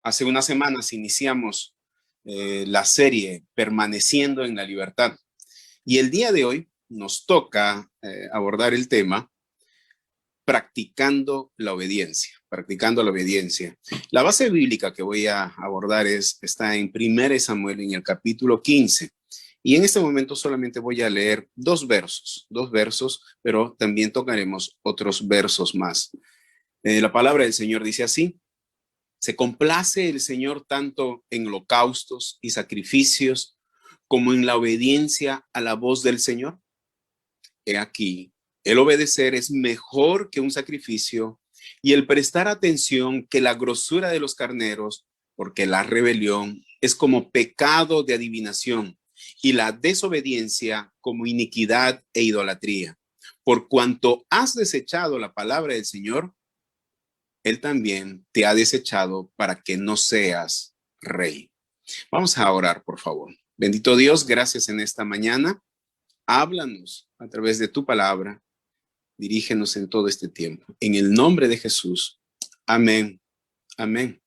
Hace unas semanas iniciamos la serie Permaneciendo en la Libertad. Y el día de hoy nos toca abordar el tema practicando la obediencia. Practicando la obediencia. La base bíblica que voy a abordar está en 1 Samuel, en el capítulo 15. Y en este momento solamente voy a leer dos versos, pero también tocaremos otros versos más. La palabra del Señor dice así: se complace el Señor tanto en holocaustos y sacrificios como en la obediencia a la voz del Señor. He aquí, el obedecer es mejor que un sacrificio y el prestar atención que la grosura de los carneros, porque la rebelión es como pecado de adivinación y la desobediencia como iniquidad e idolatría. Por cuanto has desechado la palabra del Señor, Él también te ha desechado para que no seas rey. Vamos a orar, por favor. Bendito Dios, gracias en esta mañana. Háblanos a través de tu palabra. Dirígenos en todo este tiempo. En el nombre de Jesús. Amén. Amén.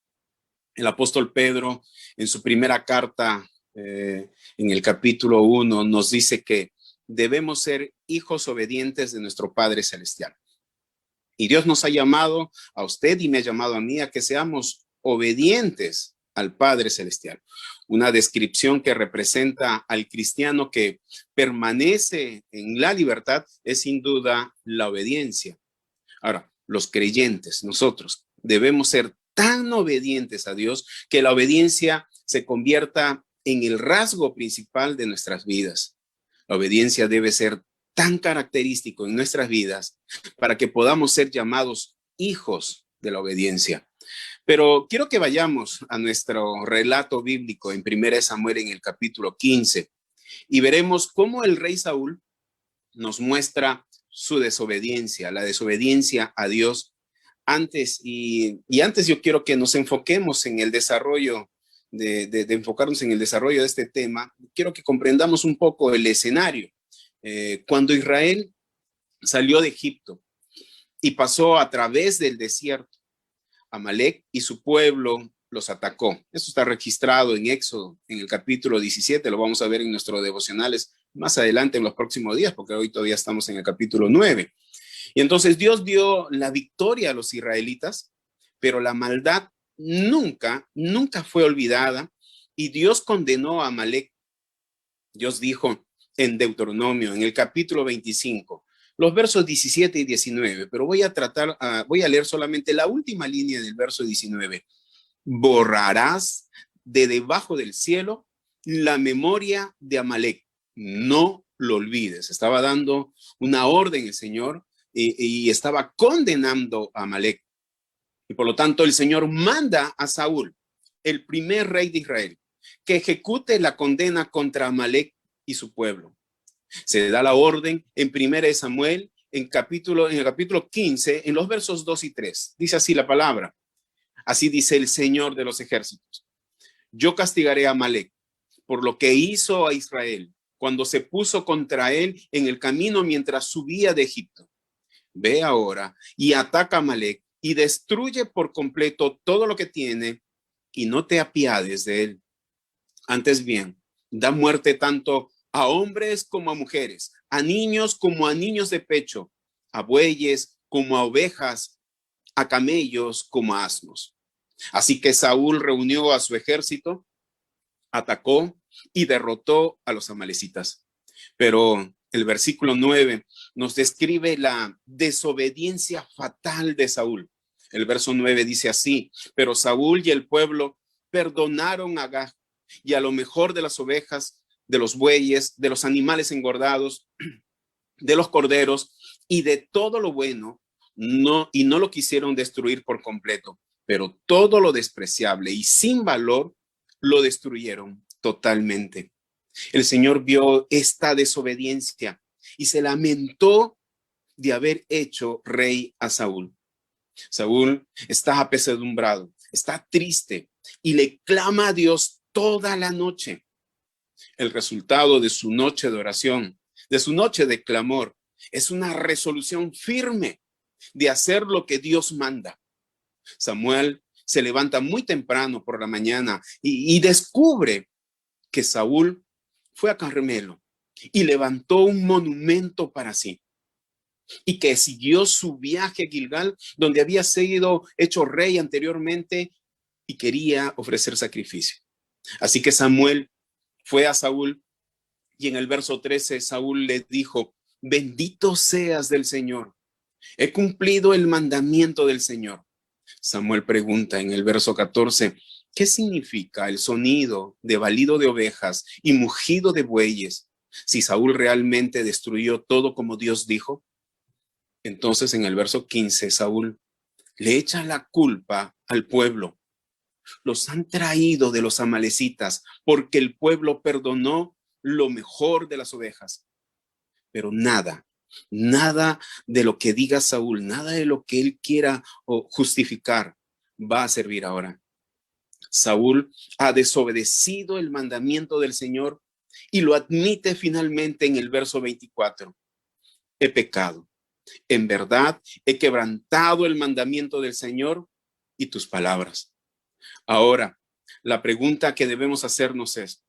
El apóstol Pedro, en su primera carta, en el capítulo 1, nos dice que debemos ser hijos obedientes de nuestro Padre Celestial. Y Dios nos ha llamado a usted y me ha llamado a mí a que seamos obedientes al Padre Celestial. Una descripción que representa al cristiano que permanece en la libertad es sin duda la obediencia. Ahora, los creyentes, nosotros, debemos ser tan obedientes a Dios que la obediencia se convierta en el rasgo principal de nuestras vidas. La obediencia debe ser tan característico en nuestras vidas para que podamos ser llamados hijos de la obediencia. Pero quiero que vayamos a nuestro relato bíblico en 1 Samuel, en el capítulo 15, y veremos cómo el rey Saúl nos muestra su desobediencia, la desobediencia a Dios. Antes yo quiero que nos enfoquemos en el desarrollo de enfocarnos en el desarrollo de este tema. Quiero que comprendamos un poco el escenario. Cuando Israel salió de Egipto y pasó a través del desierto, Amalek y su pueblo los atacó. Eso está registrado en Éxodo, en el capítulo 17, lo vamos a ver en nuestros devocionales más adelante en los próximos días, porque hoy todavía estamos en el capítulo 9. Y entonces Dios dio la victoria a los israelitas, pero la maldad nunca fue olvidada y Dios condenó a Amalek. Dios dijo en Deuteronomio, en el capítulo 25, los versos 17 y 19, pero voy a leer solamente la última línea del verso 19. Borrarás de debajo del cielo la memoria de Amalek, no lo olvides. Estaba dando una orden el Señor y estaba condenando a Amalek. Y por lo tanto el Señor manda a Saúl, el primer rey de Israel, que ejecute la condena contra Amalek y su pueblo. Se da la orden en 1 Samuel, en el capítulo 15, en los versos 2 y 3. Dice así la palabra. Así dice el Señor de los ejércitos. Yo castigaré a Amalek por lo que hizo a Israel cuando se puso contra él en el camino mientras subía de Egipto. Ve ahora y ataca a Amalek y destruye por completo todo lo que tiene y no te apiades de él. Antes bien, da muerte tanto a hombres como a mujeres, a niños como a niños de pecho, a bueyes como a ovejas, a camellos como a asnos. Así que Saúl reunió a su ejército, atacó y derrotó a los amalecitas. Pero el versículo 9 nos describe la desobediencia fatal de Saúl. El verso 9 dice así: pero Saúl y el pueblo perdonaron a Agag y a lo mejor de las ovejas, de los bueyes, de los animales engordados, de los corderos y de todo lo bueno, no lo quisieron destruir por completo, pero todo lo despreciable y sin valor lo destruyeron totalmente. El Señor vio esta desobediencia y se lamentó de haber hecho rey a Saúl. Saúl está apesadumbrado, está triste y le clama a Dios toda la noche. El resultado de su noche de oración, de su noche de clamor, es una resolución firme de hacer lo que Dios manda. Samuel se levanta muy temprano por la mañana y descubre que Saúl fue a Carmelo y levantó un monumento para sí, y que siguió su viaje a Gilgal, donde había sido hecho rey anteriormente y quería ofrecer sacrificio. Así que Samuel fue a Saúl y en el verso 13 Saúl le dijo: bendito seas del Señor, he cumplido el mandamiento del Señor. Samuel pregunta en el verso 14, ¿qué significa el sonido de balido de ovejas y mugido de bueyes? Si Saúl realmente destruyó todo como Dios dijo. Entonces en el verso 15 Saúl le echa la culpa al pueblo. Los han traído de los amalecitas porque el pueblo perdonó lo mejor de las ovejas. Pero nada de lo que diga Saúl, nada de lo que él quiera justificar va a servir ahora. Saúl ha desobedecido el mandamiento del Señor y lo admite finalmente en el verso 24. He pecado. En verdad, he quebrantado el mandamiento del Señor y tus palabras. Ahora, la pregunta que debemos hacernos es: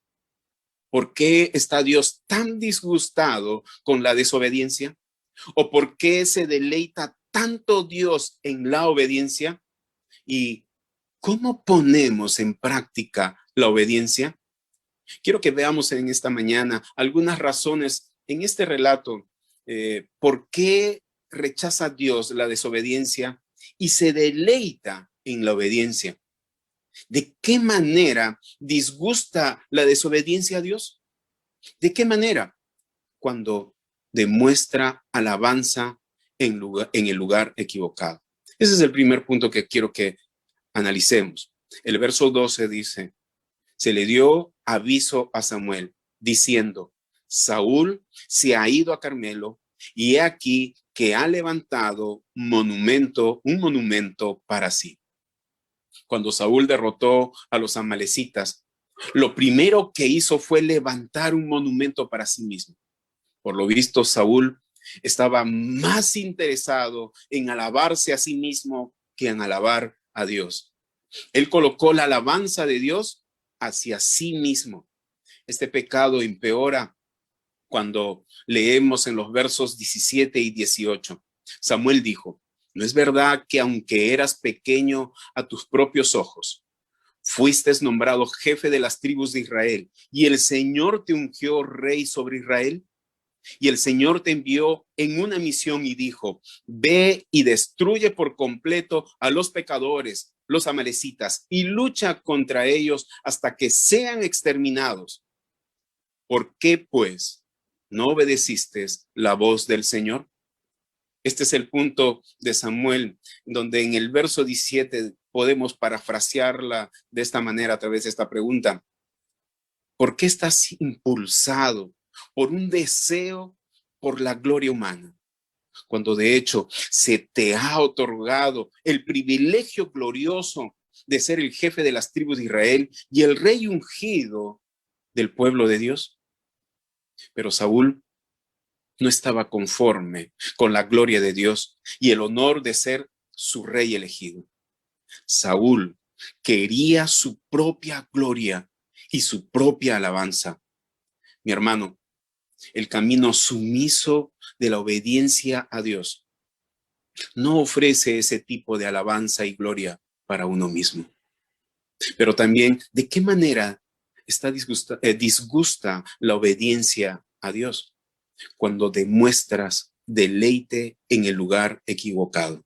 ¿por qué está Dios tan disgustado con la desobediencia? ¿O por qué se deleita tanto Dios en la obediencia? ¿Y cómo ponemos en práctica la obediencia? Quiero que veamos en esta mañana algunas razones en este relato por qué rechaza Dios la desobediencia y se deleita en la obediencia. ¿De qué manera disgusta la desobediencia a Dios? ¿De qué manera? Cuando demuestra alabanza en el lugar equivocado. Ese es el primer punto que quiero que analicemos. El verso 12 dice: se le dio aviso a Samuel diciendo: Saúl se ha ido a Carmelo y he aquí que ha levantado un monumento para sí. Cuando Saúl derrotó a los amalecitas, lo primero que hizo fue levantar un monumento para sí mismo. Por lo visto, Saúl estaba más interesado en alabarse a sí mismo que en alabar a Dios. Él colocó la alabanza de Dios hacia sí mismo. Este pecado empeora cuando leemos en los versos 17 y 18. Samuel dijo: ¿no es verdad que aunque eras pequeño a tus propios ojos, fuiste nombrado jefe de las tribus de Israel y el Señor te ungió rey sobre Israel? Y el Señor te envió en una misión y dijo: ve y destruye por completo a los pecadores, los amalecitas, y lucha contra ellos hasta que sean exterminados. ¿Por qué, pues, no obedeciste la voz del Señor? Este es el punto de Samuel, donde en el verso 17 podemos parafrasearla de esta manera a través de esta pregunta: ¿por qué estás impulsado por un deseo por la gloria humana, cuando de hecho se te ha otorgado el privilegio glorioso de ser el jefe de las tribus de Israel y el rey ungido del pueblo de Dios? Pero Saúl no estaba conforme con la gloria de Dios y el honor de ser su rey elegido. Saúl quería su propia gloria y su propia alabanza. Mi hermano, el camino sumiso de la obediencia a Dios no ofrece ese tipo de alabanza y gloria para uno mismo. Pero también, ¿de qué manera disgusta la obediencia a Dios? Cuando demuestras deleite en el lugar equivocado.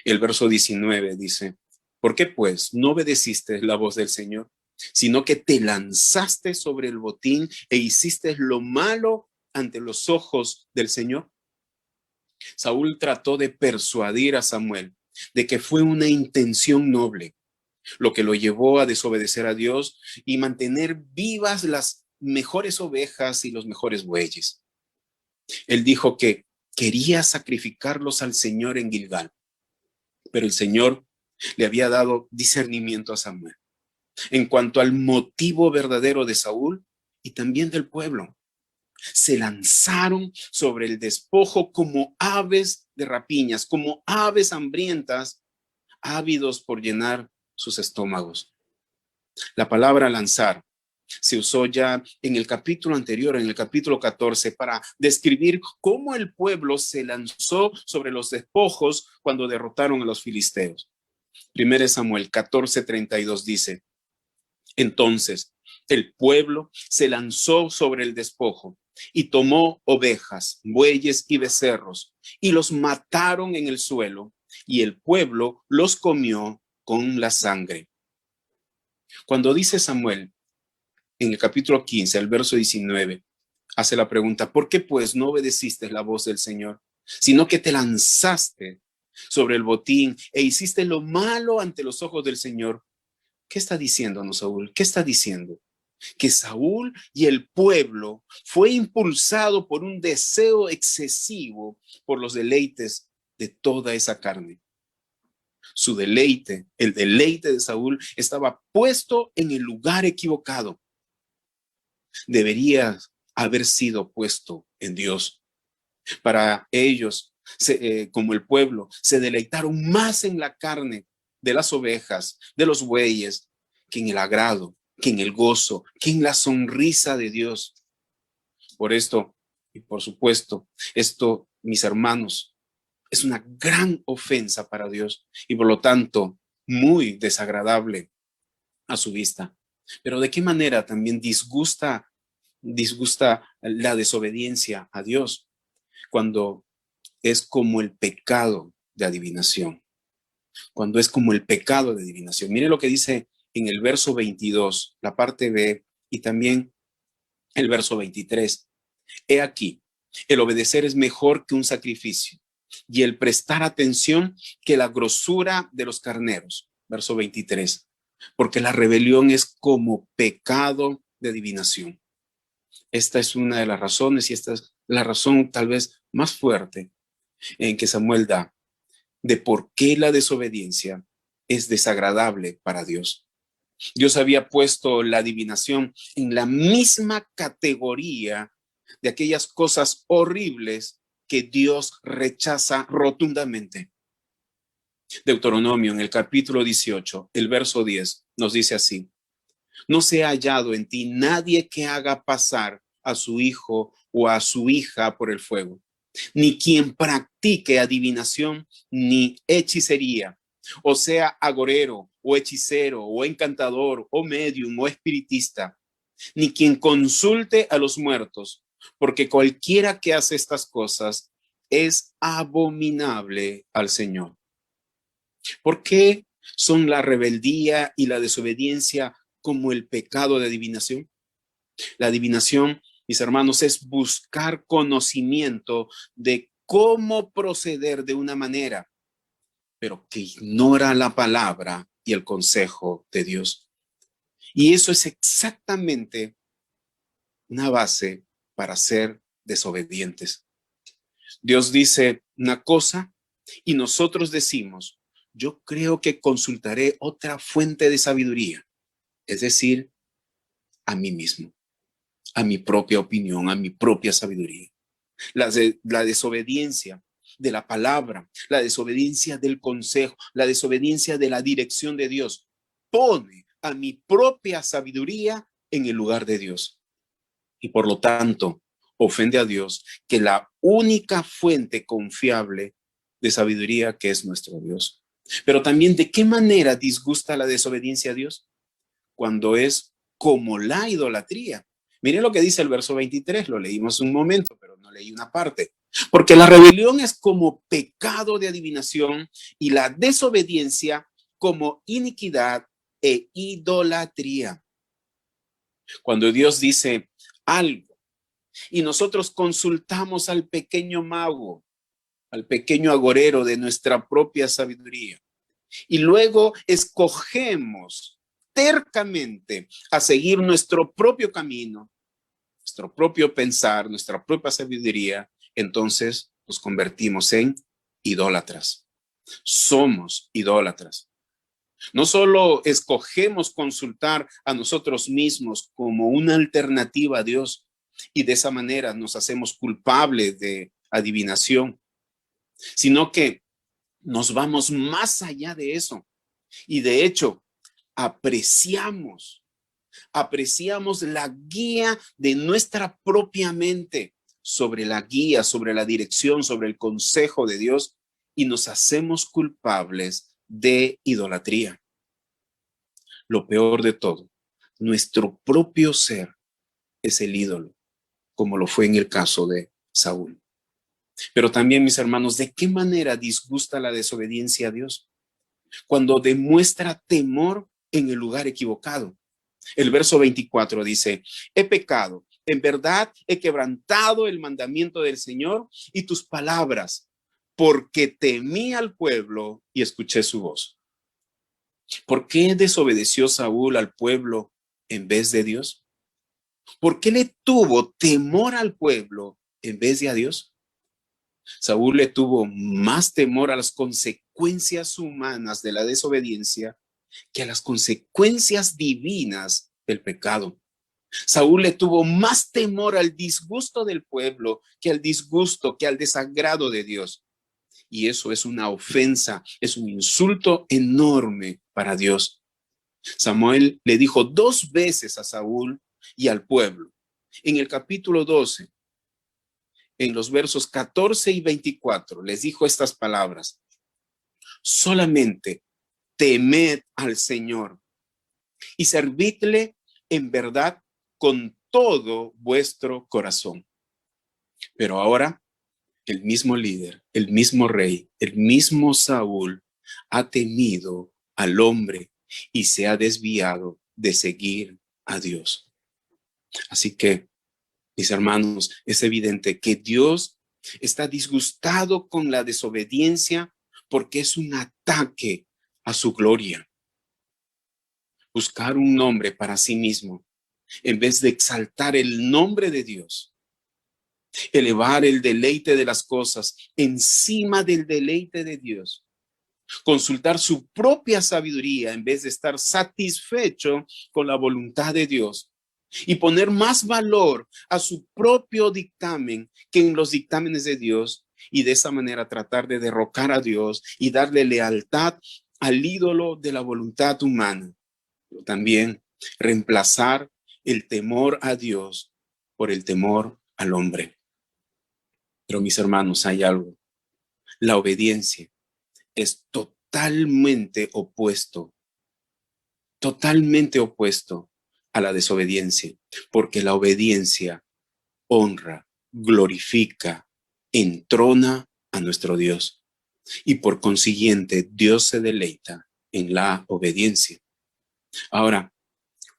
El verso 19 dice: ¿por qué pues no obedeciste la voz del Señor, sino que te lanzaste sobre el botín e hiciste lo malo ante los ojos del Señor? Saúl trató de persuadir a Samuel de que fue una intención noble lo que lo llevó a desobedecer a Dios y mantener vivas las mejores ovejas y los mejores bueyes. Él dijo que quería sacrificarlos al Señor en Gilgal, pero el Señor le había dado discernimiento a Samuel en cuanto al motivo verdadero de Saúl y también del pueblo. Se lanzaron sobre el despojo como aves de rapiñas, como aves hambrientas, ávidos por llenar sus estómagos. La palabra lanzar se usó ya en el capítulo anterior, en el capítulo 14, para describir cómo el pueblo se lanzó sobre los despojos cuando derrotaron a los filisteos. 1 Samuel 14:32 dice: entonces el pueblo se lanzó sobre el despojo y tomó ovejas, bueyes y becerros y los mataron en el suelo, y el pueblo los comió con la sangre. Cuando dice Samuel en el capítulo 15, el verso 19, hace la pregunta: ¿por qué pues no obedeciste la voz del Señor, sino que te lanzaste sobre el botín e hiciste lo malo ante los ojos del Señor? ¿Qué está diciéndonos Saúl? ¿Qué está diciendo? Que Saúl y el pueblo fue impulsado por un deseo excesivo por los deleites de toda esa carne. Su deleite, el deleite de Saúl, estaba puesto en el lugar equivocado. Debería haber sido puesto en Dios. Para ellos, como el pueblo, se deleitaron más en la carne de las ovejas, de los bueyes, que en el agrado, que en el gozo, que en la sonrisa de Dios. Por esto, y por supuesto, esto, mis hermanos, es una gran ofensa para Dios y por lo tanto muy desagradable a su vista. Pero ¿de qué manera también disgusta la desobediencia a Dios? Cuando es como el pecado de adivinación. Cuando es como el pecado de adivinación. Mire lo que dice en el verso 22, la parte B, y también el verso 23. He aquí, el obedecer es mejor que un sacrificio, y el prestar atención que la grosura de los carneros. Verso 23. Porque la rebelión es como pecado de adivinación. Esta es una de las razones, y esta es la razón tal vez más fuerte en que Samuel da de por qué la desobediencia es desagradable para Dios. Dios había puesto la adivinación en la misma categoría de aquellas cosas horribles que Dios rechaza rotundamente. Deuteronomio en el capítulo 18, el verso 10, nos dice así: no se ha hallado en ti nadie que haga pasar a su hijo o a su hija por el fuego, ni quien practique adivinación ni hechicería, o sea, agorero o hechicero o encantador o medium o espiritista, ni quien consulte a los muertos, porque cualquiera que hace estas cosas es abominable al Señor. ¿Por qué son la rebeldía y la desobediencia como el pecado de adivinación? La adivinación, mis hermanos, es buscar conocimiento de cómo proceder de una manera, pero que ignora la palabra y el consejo de Dios. Y eso es exactamente una base para ser desobedientes. Dios dice una cosa y nosotros decimos: yo creo que consultaré otra fuente de sabiduría, es decir, a mí mismo, a mi propia opinión, a mi propia sabiduría. La desobediencia de la palabra, la desobediencia del consejo, la desobediencia de la dirección de Dios, pone a mi propia sabiduría en el lugar de Dios. Y por lo tanto, ofende a Dios, que la única fuente confiable de sabiduría que es nuestro Dios. Pero también, ¿de qué manera disgusta la desobediencia a Dios? Cuando es como la idolatría. Miren lo que dice el verso 23, lo leímos un momento, pero no leí una parte. Porque la rebelión es como pecado de adivinación y la desobediencia como iniquidad e idolatría. Cuando Dios dice algo y nosotros consultamos al pequeño mago, al pequeño agorero de nuestra propia sabiduría, y luego escogemos tercamente a seguir nuestro propio camino, nuestro propio pensar, nuestra propia sabiduría, entonces nos convertimos en idólatras. Somos idólatras. No solo escogemos consultar a nosotros mismos como una alternativa a Dios y de esa manera nos hacemos culpables de adivinación, sino que Nos vamos más allá de eso. Y de hecho, apreciamos la guía de nuestra propia mente sobre la guía, sobre la dirección, sobre el consejo de Dios y nos hacemos culpables de idolatría. Lo peor de todo, nuestro propio ser es el ídolo, como lo fue en el caso de Saúl. Pero también, mis hermanos, ¿de qué manera disgusta la desobediencia a Dios? Cuando demuestra temor en el lugar equivocado. El verso 24 dice, he pecado, en verdad he quebrantado el mandamiento del Señor y tus palabras, porque temí al pueblo y escuché su voz. ¿Por qué desobedeció Saúl al pueblo en vez de Dios? ¿Por qué le tuvo temor al pueblo en vez de a Dios? Saúl le tuvo más temor a las consecuencias humanas de la desobediencia que a las consecuencias divinas del pecado. Saúl le tuvo más temor al disgusto del pueblo que al desagrado de Dios. Y eso es una ofensa, es un insulto enorme para Dios. Samuel le dijo 2 veces a Saúl y al pueblo. En el capítulo 12, en los versos 14 y 24, les dijo estas palabras: solamente temed al Señor y servidle en verdad con todo vuestro corazón. Pero ahora el mismo líder, el mismo rey, el mismo Saúl ha temido al hombre y se ha desviado de seguir a Dios. Así que, mis hermanos, es evidente que Dios está disgustado con la desobediencia porque es un ataque a su gloria. Buscar un nombre para sí mismo en vez de exaltar el nombre de Dios. Elevar el deleite de las cosas encima del deleite de Dios. Consultar su propia sabiduría en vez de estar satisfecho con la voluntad de Dios. Y poner más valor a su propio dictamen que en los dictámenes de Dios. Y de esa manera tratar de derrocar a Dios y darle lealtad al ídolo de la voluntad humana. Pero también reemplazar el temor a Dios por el temor al hombre. Pero mis hermanos, hay algo. La obediencia es totalmente opuesto a la desobediencia, porque la obediencia honra, glorifica, entrona a nuestro Dios. Y por consiguiente, Dios se deleita en la obediencia. Ahora,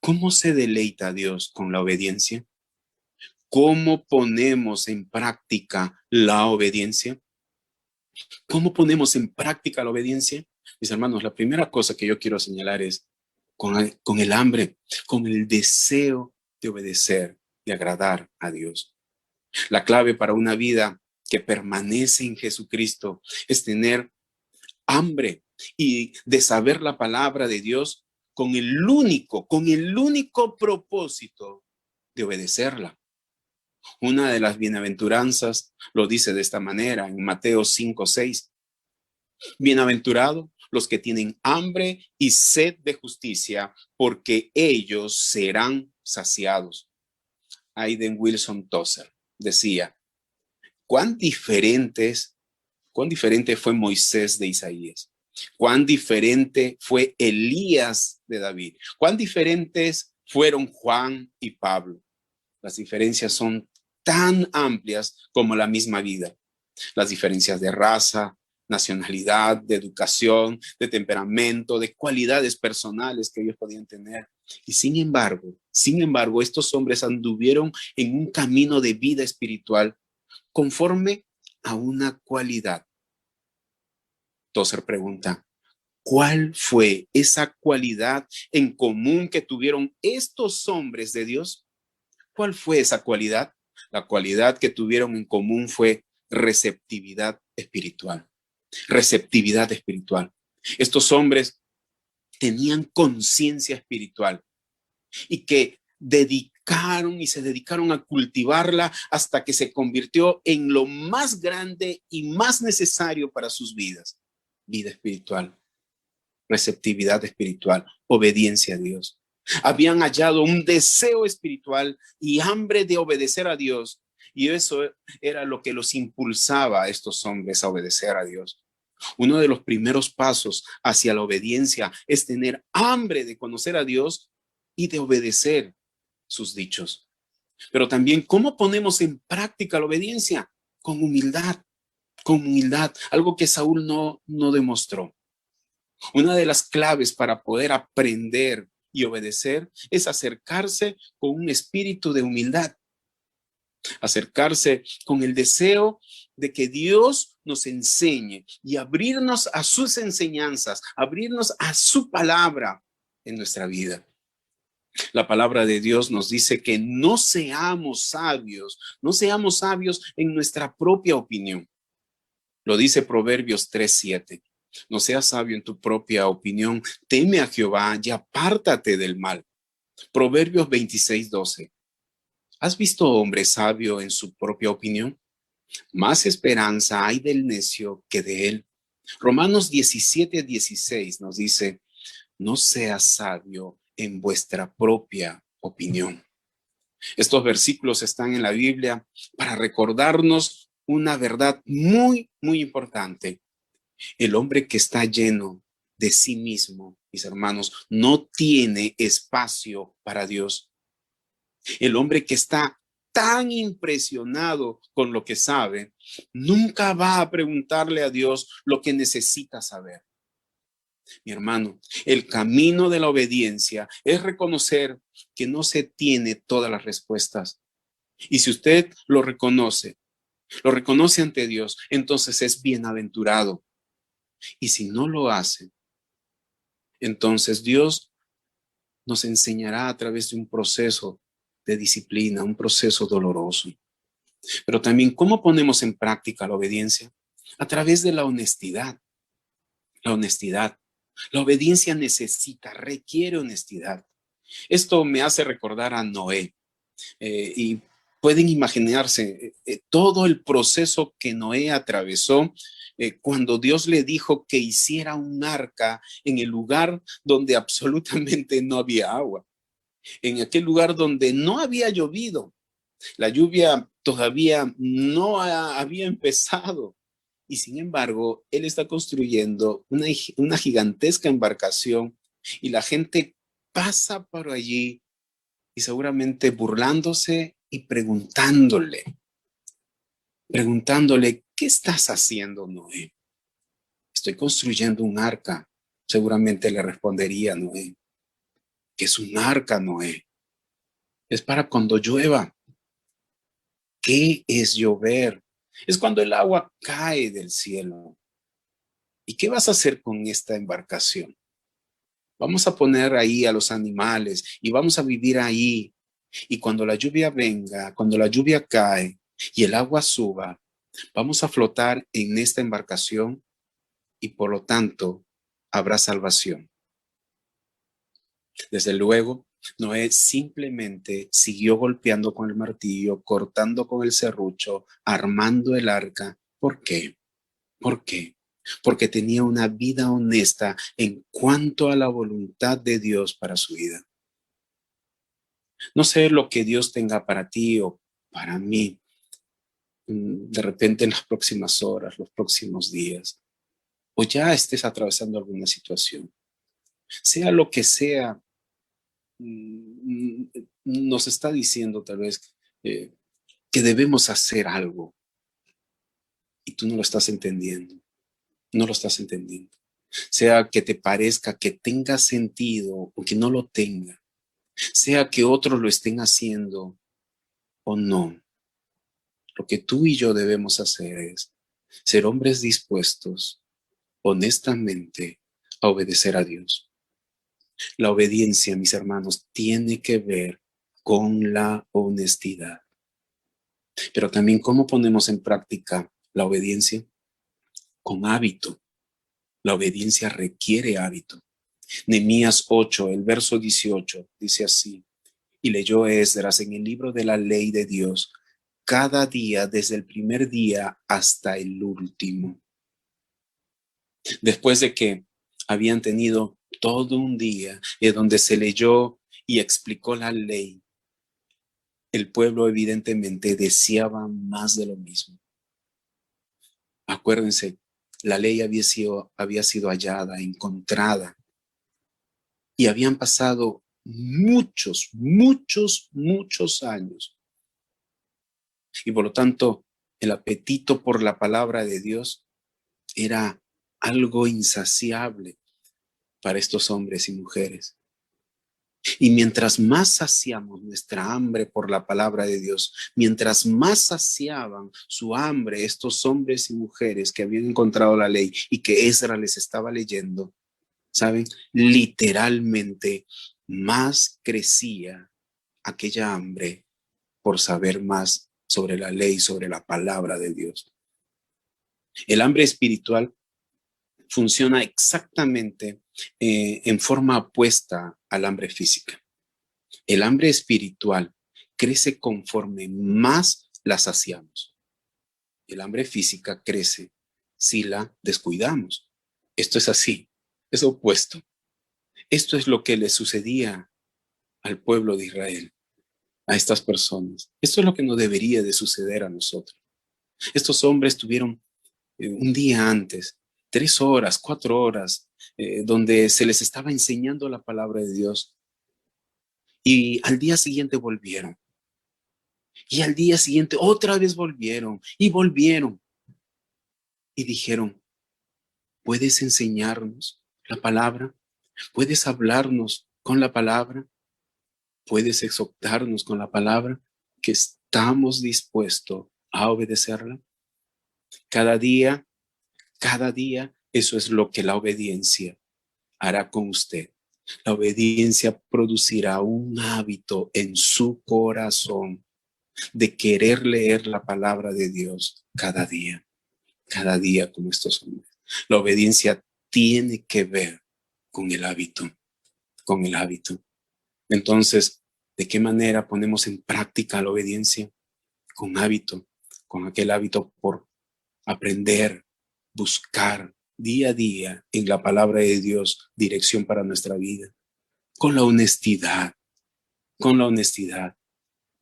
¿cómo se deleita a Dios con la obediencia? ¿Cómo ponemos en práctica la obediencia? ¿Cómo ponemos en práctica la obediencia? Mis hermanos, la primera cosa que yo quiero señalar es con el hambre, con el deseo de obedecer, de agradar a Dios. La clave para una vida que permanece en Jesucristo es tener hambre y de saber la palabra de Dios con el único propósito de obedecerla. Una de las bienaventuranzas lo dice de esta manera en Mateo 5:6. Bienaventurados los que tienen hambre y sed de justicia, porque ellos serán saciados. Hayden Wilson Tozer decía, cuán diferente fue Moisés de Isaías, cuán diferente fue Elías de David, cuán diferentes fueron Juan y Pablo. Las diferencias son tan amplias como la misma vida. Las diferencias de raza, nacionalidad, de educación, de temperamento, de cualidades personales que ellos podían tener. Y sin embargo, estos hombres anduvieron en un camino de vida espiritual conforme a una cualidad. Tozer pregunta, ¿cuál fue esa cualidad en común que tuvieron estos hombres de Dios? ¿Cuál fue esa cualidad? La cualidad que tuvieron en común fue receptividad espiritual. Receptividad espiritual. Estos hombres tenían conciencia espiritual y que se dedicaron a cultivarla hasta que se convirtió en lo más grande y más necesario para sus vidas. vida espiritual, receptividad espiritual, obediencia a Dios. Habían hallado un deseo espiritual y hambre de obedecer a Dios. Y eso era lo que los impulsaba a estos hombres a obedecer a Dios. Uno de los primeros pasos hacia la obediencia es tener hambre de conocer a Dios y de obedecer sus dichos. Pero también, ¿cómo ponemos en práctica la obediencia? Con humildad, algo que Saúl no demostró. Una de las claves para poder aprender y obedecer es acercarse con un espíritu de humildad, acercarse con el deseo de que Dios nos enseñe y abrirnos a sus enseñanzas, abrirnos a su palabra en nuestra vida. La palabra de Dios nos dice que no seamos sabios en nuestra propia opinión. Lo dice Proverbios 3:7. No seas sabio en tu propia opinión, teme a Jehová y apártate del mal. Proverbios 26:12. ¿Has visto hombre sabio en su propia opinión? Más esperanza hay del necio que de él. Romanos 17:16 nos dice, no seas sabio en vuestra propia opinión. Estos versículos están en la Biblia para recordarnos una verdad muy, muy importante. El hombre que está lleno de sí mismo, mis hermanos, no tiene espacio para Dios. El hombre que está tan impresionado con lo que sabe, nunca va a preguntarle a Dios lo que necesita saber. Mi hermano, el camino de la obediencia es reconocer que no se tiene todas las respuestas. Y si usted lo reconoce ante Dios, entonces es bienaventurado. Y si no lo hace, entonces Dios nos enseñará a través de un proceso de disciplina, un proceso doloroso. Pero también, ¿cómo ponemos en práctica la obediencia? A través de la honestidad. La honestidad. La obediencia requiere honestidad. Esto me hace recordar a Noé. Y pueden imaginarse todo el proceso que Noé atravesó cuando Dios le dijo que hiciera un arca en el lugar donde absolutamente no había agua, en aquel lugar donde no había llovido. La lluvia todavía no había empezado. Y sin embargo, él está construyendo una gigantesca embarcación y la gente pasa por allí y seguramente burlándose y preguntándole, ¿qué estás haciendo, Noé? Estoy construyendo un arca. Seguramente le respondería Noé, ¿qué es un arca, Noé? Es para cuando llueva. ¿Qué es llover? Es cuando el agua cae del cielo. ¿Y qué vas a hacer con esta embarcación? Vamos a poner ahí a los animales y vamos a vivir ahí. Y cuando la lluvia venga, cuando la lluvia cae y el agua suba, vamos a flotar en esta embarcación y por lo tanto habrá salvación. Desde luego, Noé simplemente siguió golpeando con el martillo, cortando con el serrucho, armando el arca. ¿Por qué? ¿Por qué? Porque tenía una vida honesta en cuanto a la voluntad de Dios para su vida. No sé lo que Dios tenga para ti o para mí, de repente en las próximas horas, los próximos días, o ya estés atravesando alguna situación. Sea lo que sea, nos está diciendo tal vez que debemos hacer algo y tú no lo estás entendiendo, no lo estás entendiendo. Sea que te parezca que tenga sentido o que no lo tenga, sea que otros lo estén haciendo o no. Lo que tú y yo debemos hacer es ser hombres dispuestos honestamente a obedecer a Dios. La obediencia, mis hermanos, tiene que ver con la honestidad. Pero también, ¿cómo ponemos en práctica la obediencia? Con hábito. La obediencia requiere hábito. Nehemías 8, el verso 18, dice así: y leyó Esdras en el libro de la ley de Dios cada día, desde el primer día hasta el último. Después de que habían tenido todo un día donde se leyó y explicó la ley, el pueblo evidentemente deseaba más de lo mismo. Acuérdense, la ley había sido hallada, encontrada, y habían pasado muchos, muchos, muchos años. Y por lo tanto, el apetito por la palabra de Dios era algo insaciable para estos hombres y mujeres. Y mientras más saciamos nuestra hambre por la palabra de Dios, mientras más saciaban su hambre estos hombres y mujeres que habían encontrado la ley y que Ezra les estaba leyendo, ¿saben? Literalmente más crecía aquella hambre por saber más sobre la ley, sobre la palabra de Dios. El hambre espiritual funciona exactamente en forma opuesta al hambre física. El hambre espiritual crece conforme más la saciamos. El hambre física crece si la descuidamos. Esto es así, es opuesto. Esto es lo que le sucedía al pueblo de Israel, a estas personas. Esto es lo que nos debería de suceder a nosotros. Estos hombres tuvieron un día antes, 3 horas, 4 horas, donde se les estaba enseñando la palabra de Dios. Y al día siguiente volvieron. Y al día siguiente otra vez volvieron y volvieron. Y dijeron, ¿puedes enseñarnos la palabra? ¿Puedes hablarnos con la palabra? ¿Puedes exhortarnos con la palabra? Que estamos dispuestos a obedecerla. Cada día, eso es lo que la obediencia hará con usted. La obediencia producirá un hábito en su corazón de querer leer la palabra de Dios cada día como estos hombres. La obediencia tiene que ver con el hábito, con el hábito. Entonces, ¿de qué manera ponemos en práctica la obediencia? Con hábito, con aquel hábito por aprender, buscar día a día en la palabra de Dios dirección para nuestra vida. Con la honestidad,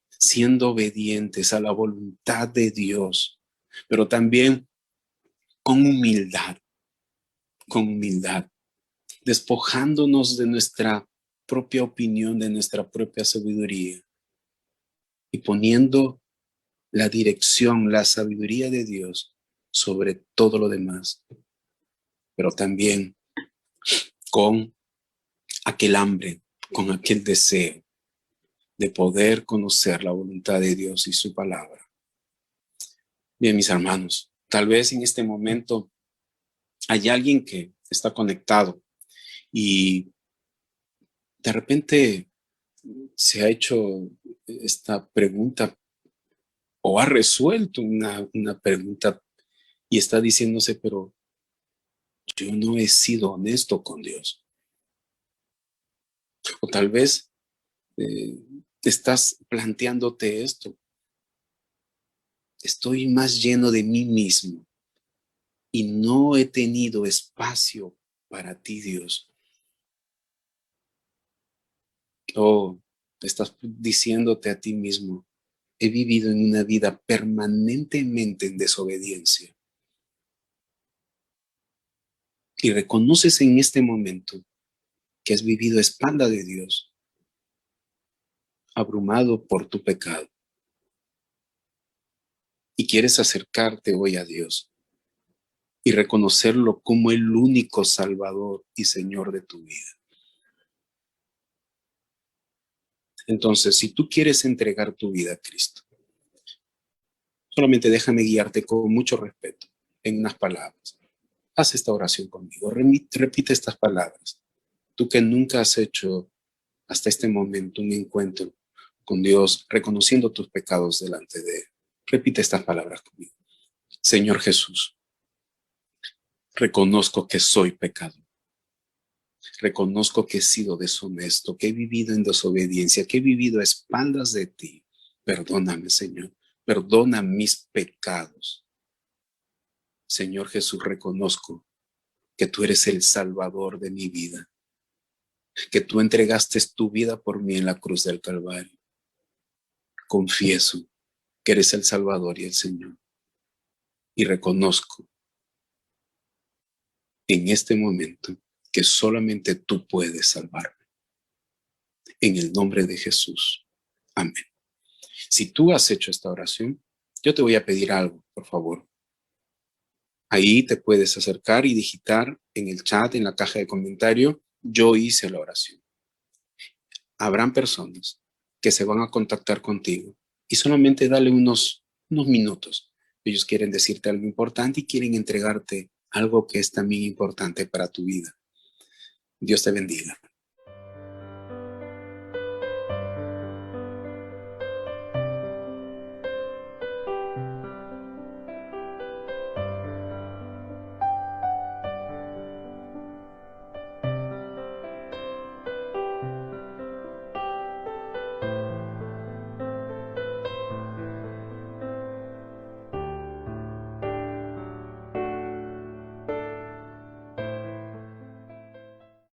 siendo obedientes a la voluntad de Dios, pero también con humildad, despojándonos de nuestra propia opinión, de nuestra propia sabiduría y poniendo la dirección, la sabiduría de Dios sobre todo lo demás, pero también con aquel hambre, con aquel deseo de poder conocer la voluntad de Dios y su palabra. Bien, mis hermanos, tal vez en este momento hay alguien que está conectado y de repente se ha hecho esta pregunta o ha resuelto una pregunta y está diciéndose, pero yo no he sido honesto con Dios. O tal vez estás planteándote esto. Estoy más lleno de mí mismo y no he tenido espacio para ti, Dios. O estás diciéndote a ti mismo, he vivido en una vida permanentemente en desobediencia. Y reconoces en este momento que has vivido a espalda de Dios, abrumado por tu pecado. Y quieres acercarte hoy a Dios y reconocerlo como el único Salvador y Señor de tu vida. Entonces, si tú quieres entregar tu vida a Cristo, solamente déjame guiarte con mucho respeto en unas palabras. Haz esta oración conmigo, repite estas palabras. Tú que nunca has hecho hasta este momento un encuentro con Dios, reconociendo tus pecados delante de Él. Repite estas palabras conmigo. Señor Jesús, reconozco que soy pecador. Reconozco que he sido deshonesto, que he vivido en desobediencia, que he vivido a espaldas de ti. Perdóname, Señor. Perdona mis pecados. Señor Jesús, reconozco que tú eres el Salvador de mi vida, que tú entregaste tu vida por mí en la cruz del Calvario. Confieso que eres el Salvador y el Señor. Y reconozco en este momento que solamente tú puedes salvarme. En el nombre de Jesús. Amén. Si tú has hecho esta oración, yo te voy a pedir algo, por favor. Ahí te puedes acercar y digitar en el chat, en la caja de comentario, yo hice la oración. Habrán personas que se van a contactar contigo y solamente dale unos minutos. Ellos quieren decirte algo importante y quieren entregarte algo que es también importante para tu vida. Dios te bendiga.